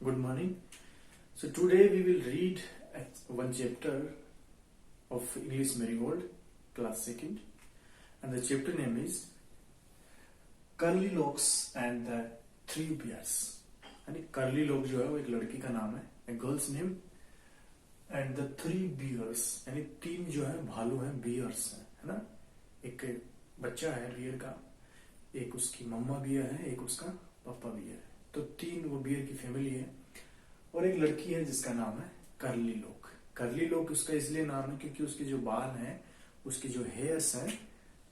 Good morning. So today we will read one chapter of English Marigold, class second, and the chapter name is curly locks and the three bears. यानी curly lock जो है वो एक लड़की का नाम है, एक girls name, and the three bears यानी तीन जो है भालू हैं, बियर्स है ना. एक बच्चा है बियर का, एक उसकी मम्मा बियर है, एक उसका पापा बियर है. तो तीन वो बियर की फैमिली है और एक लड़की है जिसका नाम है कर्ली लॉक. कर्ली लॉक उसका इसलिए नाम है क्योंकि उसके जो बाल हैं, उसके जो हेयर्स हैं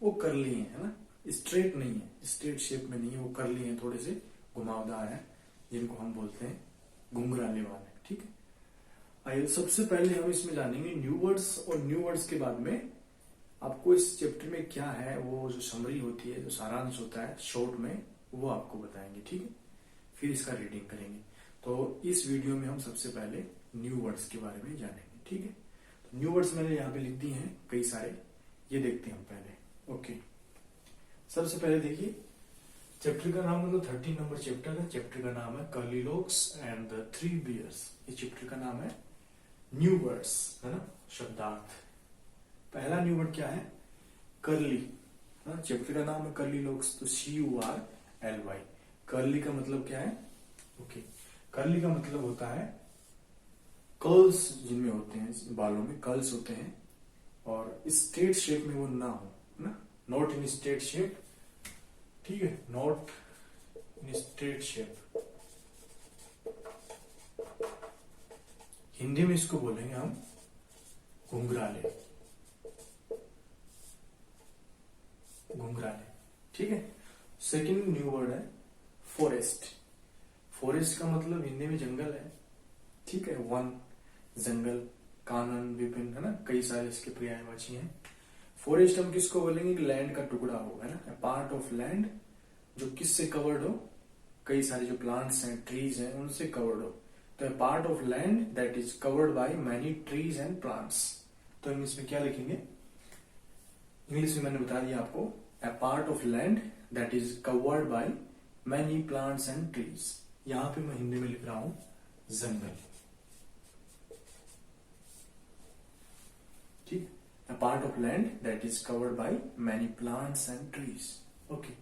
वो कर्ली है ना, स्ट्रेट नहीं है, स्ट्रेट शेप में नहीं है, वो कर्ली है, थोड़े से घुमावदार है, जिनको हम बोलते हैं घुंघराले वाले. ठीक है, आइए सबसे पहले हम इसमें जानेंगे न्यू वर्ड्स, और न्यू वर्ड्स के बाद में आपको इस चैप्टर में क्या है वो जो समरी होती है, जो सारांश होता है शॉर्ट में, वो आपको बताएंगे. ठीक है, फिर इसका रीडिंग करेंगे. तो इस वीडियो में हम सबसे पहले न्यू वर्ड्स के बारे में जानेंगे. ठीक है, तो न्यू वर्ड्स मैंने यहाँ पे लिख दिए हैं कई सारे, ये देखते हैं हम पहले. ओके, सबसे पहले देखिए चैप्टर का नाम मतलब 13 नंबर चैप्टर है. चैप्टर का नाम है curly locks and the three bears. ये चैप्टर का नाम है न्यू वर्ड्स, है ना, शब्दार्थ. पहला न्यू वर्ड क्या है? कर्ली. चैप्टर का नाम है कर्ली लॉक्स, तो CURLY. कर्ली का मतलब क्या है? ओके, कर्ली का मतलब होता है कर्ल्स, जिनमें होते हैं बालों में कर्ल्स होते हैं, और स्ट्रेट शेप में वो ना हो, ना, नॉट इन स्ट्रेट शेप. ठीक है, not in straight shape. Hindi में इसको बोलेंगे हम घुंघराले. घुंघराले. ठीक है. सेकंड न्यू वर्ड है फॉरेस्ट. फॉरेस्ट का मतलब हिंदी में जंगल है. ठीक है, वन, जंगल, कानन, विपिन, है ना, कई सारे इसके पर्यायवाची हैं. फॉरेस्ट हम किसको बोलेंगे? लैंड का टुकड़ा हो, है ना, पार्ट ऑफ लैंड जो किससे कवर्ड हो, कई सारे जो प्लांट्स हैं, ट्रीज हैं, उनसे कवर्ड हो. तो part of land that is covered by many trees and plants. तो इंग्लिश में क्या लिखेंगे? इंग्लिश में मैंने बता दिया आपको, a part of land that is covered by many plants and trees. यहां पे मैं हिंदी में लिख रहा हूं जंगल. ठीक, a part of land that is covered by many plants and trees. Okay.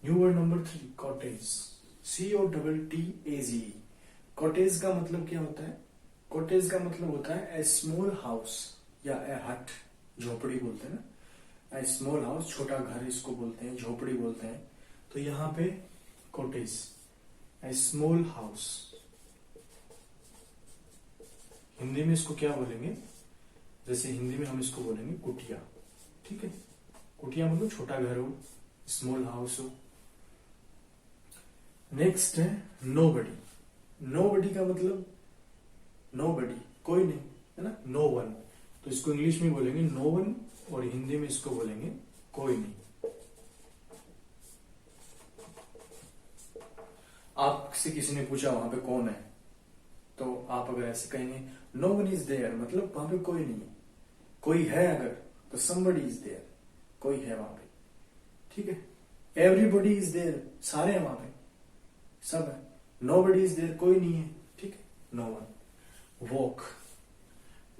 New word number 3, cottage. COTTAGE. cottage का मतलब क्या होता है? cottage का मतलब होता है a small house या a hut, झोपड़ी बोलते हैं ना. स्मॉल हाउस, छोटा घर इसको बोलते हैं, झोपड़ी बोलते हैं. तो यहाँ पे कॉटेज, स्मॉल हाउस. हिंदी में इसको क्या बोलेंगे? जैसे हिंदी में हम इसको बोलेंगे कुटिया. ठीक है, कुटिया मतलब छोटा घर हो, स्मॉल हाउस हो. नेक्स्ट है नोबडी. नोबडी का मतलब नोबडी, कोई नहीं, है ना, नो वन. तो इसको इंग्लिश में बोलेंगे नो वन, और हिंदी में इसको बोलेंगे कोई नहीं. आपसे किसी ने पूछा वहां पे कौन है, तो आप अगर ऐसे कहेंगे नो वन इज देयर, मतलब वहां पे कोई नहीं है. कोई है अगर, तो somebody इज देयर, कोई है वहां पे. ठीक है, एवरीबॉडी इज देयर, सारे हैं वहां पे, सब है. नोबडी इज देयर, कोई नहीं है. ठीक है, no one. Walk,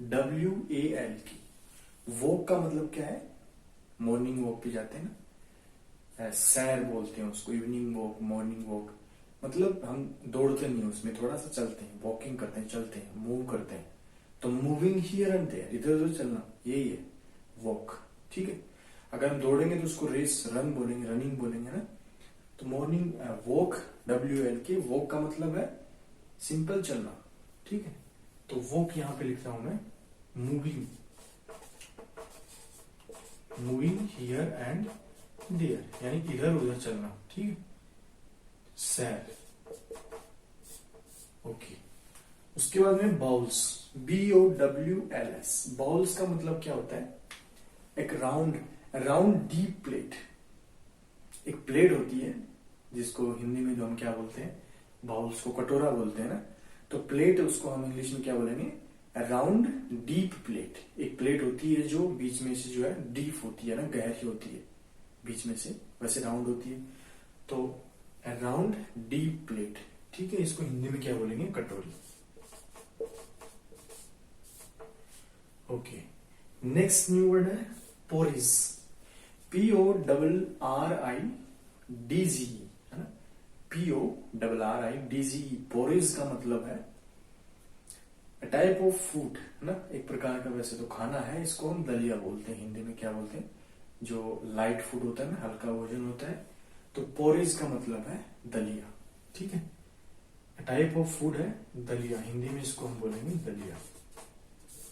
WALK. Walk का मतलब क्या है? मॉर्निंग वॉक पे जाते हैं ना, सैर बोलते हैं उसको, इवनिंग वॉक, मॉर्निंग वॉक. मतलब हम दौड़ते नहीं, उसमें थोड़ा सा चलते हैं, वॉकिंग करते हैं, चलते हैं, मूव करते हैं. तो मूविंग हियर एंड देयर, इधर उधर चलना, यही है वॉक. ठीक है, अगर हम दौड़ेंगे तो उसको रेस, रन बोलेंगे, रनिंग बोलेंगे ना. तो मॉर्निंग वॉक, WALK. वॉक का मतलब है सिंपल चलना. ठीक है, तो वॉक यहां पे लिखता हूं मैं moving. Moving here and there, यानी इधर उधर चलना. ठीक है, सैर. ओके, उसके बाद में बाउल्स, BOWLS. बाउल्स का मतलब क्या होता है? एक राउंड डीप प्लेट. एक प्लेट होती है जिसको हिंदी में जो हम क्या बोलते हैं, बाउल्स को कटोरा बोलते हैं ना. तो प्लेट, उसको हम इंग्लिश में क्या बोलेंगे? Round deep plate. एक प्लेट होती है जो बीच में से जो है डीप होती है ना, गहरी होती है बीच में से, वैसे राउंड होती है. तो राउंड डीप प्लेट. ठीक है, इसको हिंदी में क्या बोलेंगे, कटोरी। ओके, नेक्स्ट न्यू वर्ड है पोरिज, PORRIDGE, है ना, PORRIDGE। पोरिज का मतलब है टाइप ऑफ फूड, है ना, एक प्रकार का वैसे तो खाना है, इसको हम दलिया बोलते हैं, हिंदी में क्या बोलते हैं, जो लाइट फूड होता है ना, हल्का भोजन होता है, तो पोरिज का मतलब है दलिया। ठीक है, टाइप ऑफ फूड है दलिया, हिंदी में इसको हम बोलेंगे दलिया।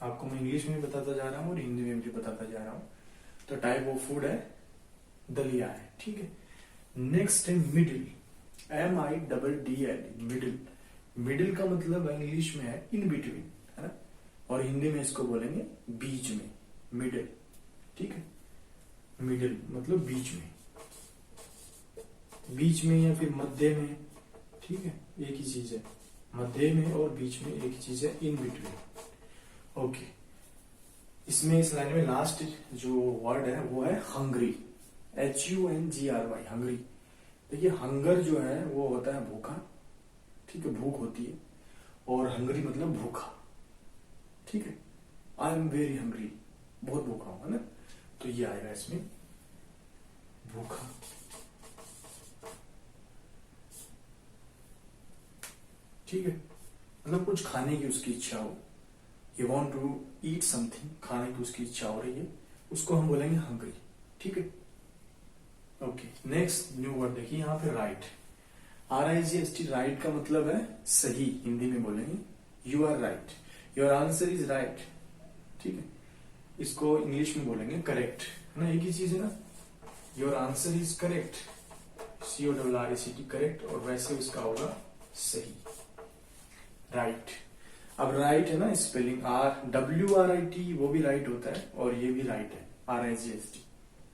आपको मैं इंग्लिश में बताता जा रहा हूँ और हिंदी में भी बताता जा रहा हूँ। तो टाइप ऑफ फूड है दलिया है। ठीक है, नेक्स्ट है मिडिल, MIDDL, मिडिल। मिडिल का मतलब इंग्लिश में है इन बिटवीन, है ना, और हिंदी में इसको बोलेंगे बीच में, मिडिल। ठीक है, मिडिल मतलब बीच में, बीच में या फिर मध्य में। ठीक है, एक ही चीज है, मध्य में और बीच में एक ही चीज है, इन बिटवीन। ओके, इसमें इस लाइन में लास्ट जो वर्ड है वो है हंग्री, HUNGRY, हंग्री। देखिए, हंगर जो है वो होता है भूखा, ठीक है, भूख होती है, और हंग्री मतलब भूखा। ठीक है, आई एम वेरी हंग्री, बहुत भूखा हूं, है ना, तो ये आएगा इसमें भूखा। ठीक है, मतलब कुछ खाने की उसकी इच्छा हो, you want to eat something, खाने की उसकी इच्छा हो रही है, उसको हम बोलेंगे हंग्री। ठीक है, ओके, नेक्स्ट न्यू वर्ड देखिए यहाँ पे राइट, RIGHT, राइट का मतलब है सही, हिंदी में बोलेंगे you are right, your answer is right. ठीक है, इसको इंग्लिश में बोलेंगे करेक्ट, है ना, एक ही चीज है ना, your answer is correct, CORRECT, correct, और वैसे उसका होगा सही, राइट। अब राइट है ना, स्पेलिंग WRIT, वो भी राइट होता है, और ये भी राइट है, RIGHT,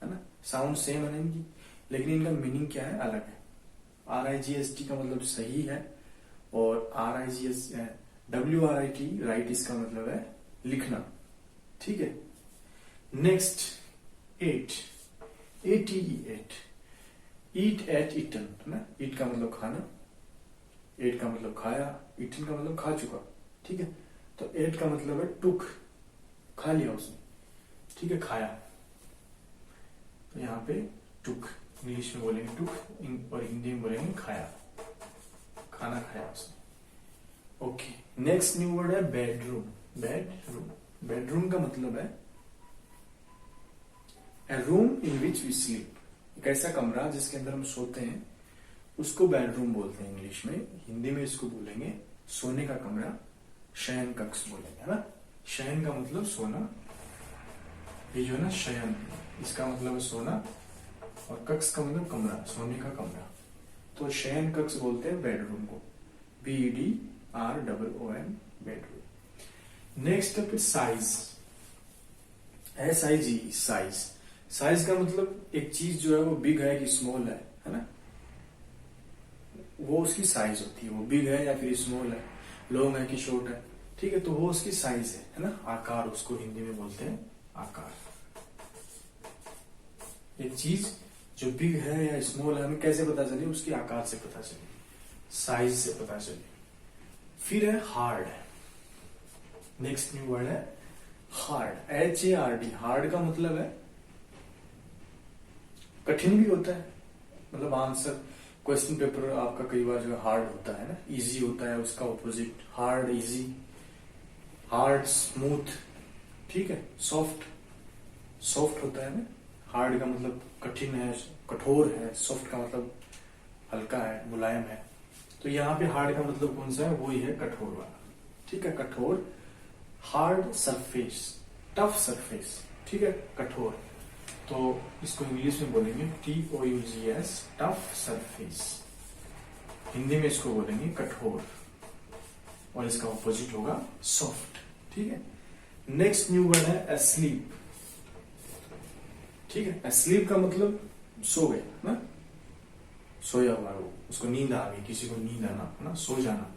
है ना, साउंड सेम है इनकी, लेकिन इनका मीनिंग क्या है, अलग है। RIGHT का मतलब सही है, और WRIT, राइट, इसका मतलब है लिखना। ठीक है, नेक्स्ट एट, ATE, एट, ईट एट ईटन, है ना, ईट का मतलब खाना, एट का मतलब खाया, ईटन का मतलब खा चुका। ठीक है, तो एट का मतलब है टुक, खा लिया उसने। ठीक है, खाया, तो यहाँ पे टुक, इंग्लिश में बोलेंगे टुक, और हिंदी में बोलेंगे खाया, खाना खाया उसने। ओके, नेक्स्ट न्यू वर्ड है बेडरूम, बेडरूम। बेडरूम का मतलब है a room in which we sleep, एक ऐसा कमरा जिसके अंदर हम सोते हैं, उसको बेडरूम बोलते हैं इंग्लिश में। हिंदी में इसको बोलेंगे सोने का कमरा, शयन कक्ष बोलेंगे, है ना। शयन का मतलब सोना, ये जो है ना शयन, इसका मतलब है सोना, और कक्ष का मतलब कमरा, सोने का कमरा, तो शयन कक्ष बोलते हैं बेडरूम को, BEDROOM, बेडरूम। नेक्स्ट है साइज, SIG, साइज। साइज का मतलब एक चीज जो है वो बिग है कि स्मॉल है ना, वो उसकी साइज होती है, वो बिग है या फिर स्मॉल है, लॉन्ग है कि शॉर्ट है। ठीक है, तो वो उसकी साइज है ना, आकार, उसको हिंदी में बोलते हैं आकार। एक चीज जो बिग है या स्मॉल है, हमें कैसे पता चले, उसके आकार से पता चले, साइज से पता चले। फिर है हार्ड, नेक्स्ट न्यू वर्ड है हार्ड, HARD। हार्ड का मतलब है कठिन भी होता है, मतलब आंसर, क्वेश्चन पेपर आपका कई बार जो हार्ड होता है ना, इजी होता है, उसका opposite hard, easy, hard smooth. ठीक है, सॉफ्ट, सॉफ्ट होता है ना, हार्ड का मतलब कठिन है, कठोर है, सॉफ्ट का मतलब हल्का है, मुलायम है। तो यहाँ पे हार्ड का मतलब कौन सा है, वही है कठोर वाला। ठीक है, कठोर, हार्ड सरफेस, टफ सरफेस। ठीक है, कठोर, तो इसको इंग्लिश में बोलेंगे TOUGS, टफ सरफेस। हिंदी में इसको बोलेंगे कठोर, और इसका ऑपोजिट होगा सॉफ्ट। ठीक है, नेक्स्ट न्यू वर्ड है asleep। ठीक है, asleep का मतलब सो गए ना, सोया हुआ वो, उसको नींद आ गई, किसी को नींद आना ना, सो जाना।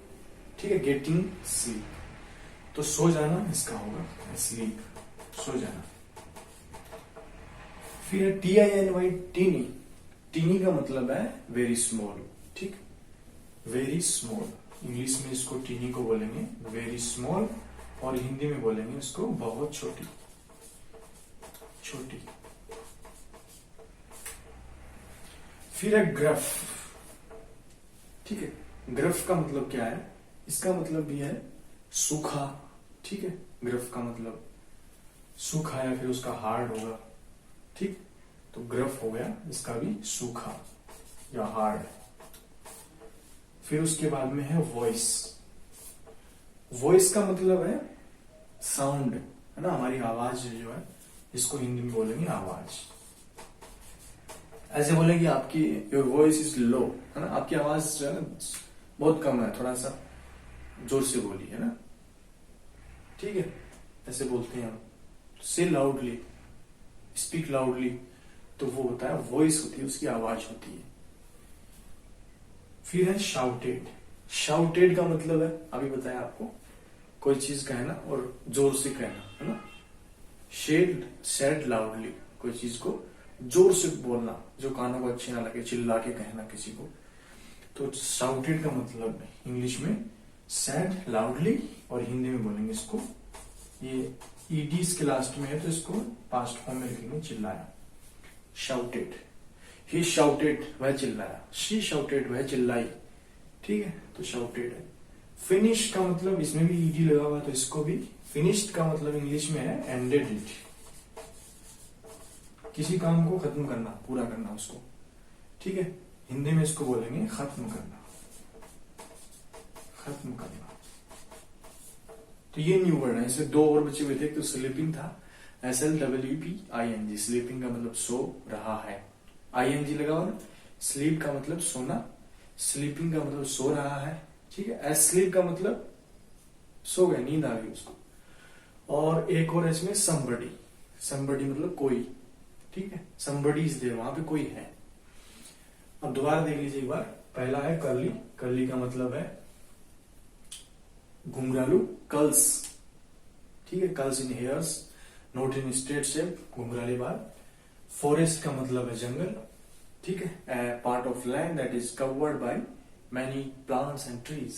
ठीक है, गेटिंग स्लीप, तो सो जाना इसका होगा asleep, सो जाना। फिर TINY, टीनी। टीनी का मतलब है वेरी स्मॉल। ठीक, वेरी स्मॉल, इंग्लिश में इसको टीनी को बोलेंगे वेरी स्मॉल, और हिंदी में बोलेंगे इसको बहुत छोटी, छोटी। फिर है ग्रफ, ठीक है। ग्रफ का मतलब क्या है, इसका मतलब भी है सूखा, ठीक है। ग्रफ का मतलब सूखा या फिर उसका हार्ड होगा, ठीक। तो ग्रफ हो गया इसका भी सूखा या हार्ड। फिर उसके बाद में है वॉइस। वॉइस का मतलब है साउंड, है ना, हमारी आवाज जो है, इसको हिंदी में बोलेंगे आवाज। ऐसे बोले कि आपकी योर वॉइस इज लो, है ना, आपकी आवाज जो है ना बहुत कम है, थोड़ा सा जोर से बोली, है ना, ठीक है, ऐसे बोलते हैं हम। से लाउडली, स्पीक लाउडली, तो वो होता है वॉइस, होती है उसकी आवाज होती है। फिर है शाउटेड। शाउटेड का मतलब है, अभी बताया आपको, कोई चीज कहना और जोर से कहना, है ना। सेड लाउडली, कोई चीज को जोर से बोलना जो कानों को अच्छे ना लगे, चिल्ला के कहना किसी को। तो शाउटेड का मतलब इंग्लिश में सैड लाउडली, और हिंदी में बोलेंगे इसको, ये ईडी इसके लास्ट में है तो इसको पास्ट फॉर्म में लिखेंगे चिल्लाया, शाउटेड। ही शाउटेड, वह चिल्लाया। शी शाउटेड, वह चिल्लाई, ठीक है, तो शाउटेड है। फिनिश का मतलब, इसमें भी ईडी लगा हुआ है तो इसको भी, फिनिश्ड का मतलब इंग्लिश में है एंडेड इट, किसी काम को खत्म करना, पूरा करना उसको, ठीक है। हिंदी में इसको बोलेंगे खत्म करना, खत्म करना। तो ये न्यू वर्ड है, इसमें दो और बचे हुए थे, एक तो स्लीपिंग था, SLEEPING, स्लीपिंग का मतलब सो रहा है, ING लगा हुआ ना। स्लीप का मतलब सोना, स्लीपिंग का मतलब सो रहा है, ठीक है। एस्लीप का मतलब सो गए, नींद आ गई उसको। और एक और इसमें somebody, somebody मतलब कोई, ठीक है, somebody is there, वहां पे कोई है। अब दोबारा देख लीजिए एक बार। पहला है कर्ली, कर्ली का मतलब है घुंघरालू, कर्ल्स, ठीक है, curls in hairs, not in straight shape, घुंघराले बाल। फॉरेस्ट का मतलब है जंगल, ठीक है, a part of land that is covered by many plants and trees.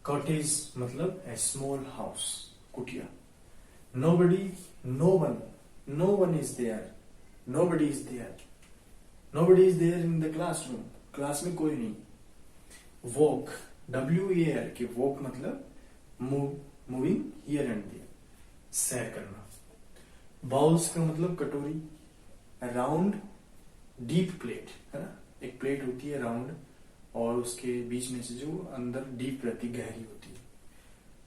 Cottage मतलब ए स्मॉल हाउस, कुटिया। Nobody, no one, no one is there, nobody is there, nobody is there in the classroom, class में कोई नहीं। Walk, WAR के walk मतलब moving here and there, सैर करना। Bowls का मतलब कटोरी, राउंड डीप प्लेट, है ना, एक प्लेट होती है राउंड और उसके बीच में से जो अंदर डीप रहती, गहरी होती है।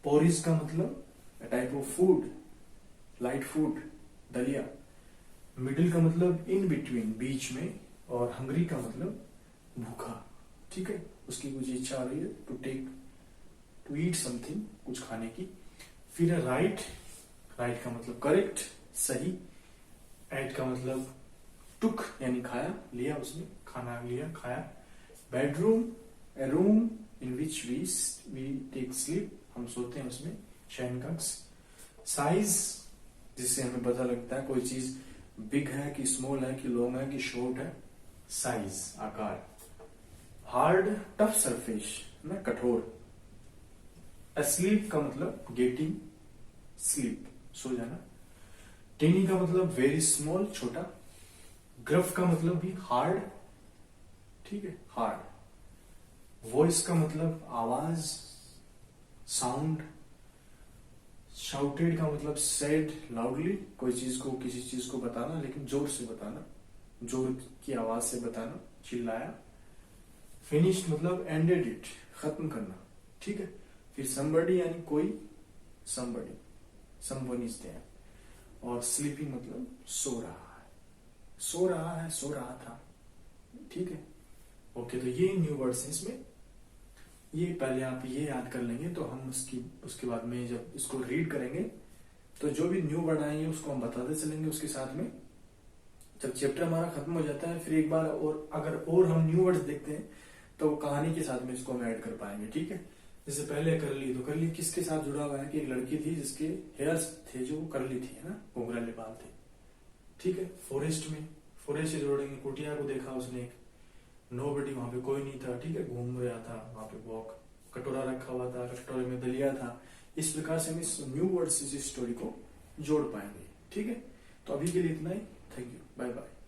पोरिज का मतलब type of food, light food, दलिया। मिडिल का मतलब इन बिटवीन, बीच में। और हंग्री का मतलब भूखा, ठीक है, उसकी कुछ इच्छा आ रही है टू ईट समथिंग, कुछ खाने की। फिर राइट, राइट का मतलब करेक्ट, सही। एट का मतलब टुक यानी खाया, लिया, उसने खाना लिया, खाया। Bedroom, a room in which we take sleep, हम सोते हैं उसमें, शयन कक्ष। साइज, जिससे हमें पता लगता है कोई चीज बिग है कि स्मॉल है कि लॉन्ग है कि शॉर्ट है, साइज, आकार। हार्ड, टफ सरफेस, ना, कठोर। अस्लीप का मतलब गेटिंग स्लीप, सो जाना। टीनी का मतलब वेरी स्मॉल, छोटा। ग्रफ का मतलब भी हार्ड, ठीक है, हार्ड। वॉइस का मतलब आवाज, साउंड। शाउटेड का मतलब सेड लाउडली, कोई चीज को, किसी चीज को बताना लेकिन जोर से बताना, जोर की आवाज से बताना, चिल्लाया। फिनिश्ड मतलब एंडेड इट, खत्म करना, ठीक है। फिर somebody यानी कोई, somebody, someone is there। और स्लीपिंग मतलब सो रहा है, सो रहा है, सो रहा था, ठीक है। ओके, तो ये न्यू वर्ड्स हैं इसमें। ये पहले आप ये याद कर लेंगे तो हम उसके बाद में जब इसको रीड करेंगे तो जो भी न्यू वर्ड आएंगे उसको हम बताते चलेंगे उसके साथ में। जब चैप्टर हमारा खत्म हो जाता है फिर एक बार और अगर और हम न्यू वर्ड्स देखते हैं तो कहानी के साथ में इसको हम ऐड कर पाएंगे, ठीक है। जैसे पहले करली, तो करली किसके साथ जुड़ा हुआ है कि एक लड़की थी जिसके हेयर्स थे जो करली थी, है ना, घुंघराले बाल थे, ठीक है। फॉरेस्ट में, फॉरेस्ट से जोड़ेंगे, कुटिया को देखा उसने एक। नोबडी, वहां पे कोई नहीं था, ठीक है, घूम रहा था वहां पे वॉक, कटोरा रखा हुआ था, कटोरे में दलिया था। इस प्रकार से हम इस न्यू वर्ड से इस स्टोरी को जोड़ पाएंगे, ठीक है। तो अभी के लिए इतना ही। Thank you, bye bye.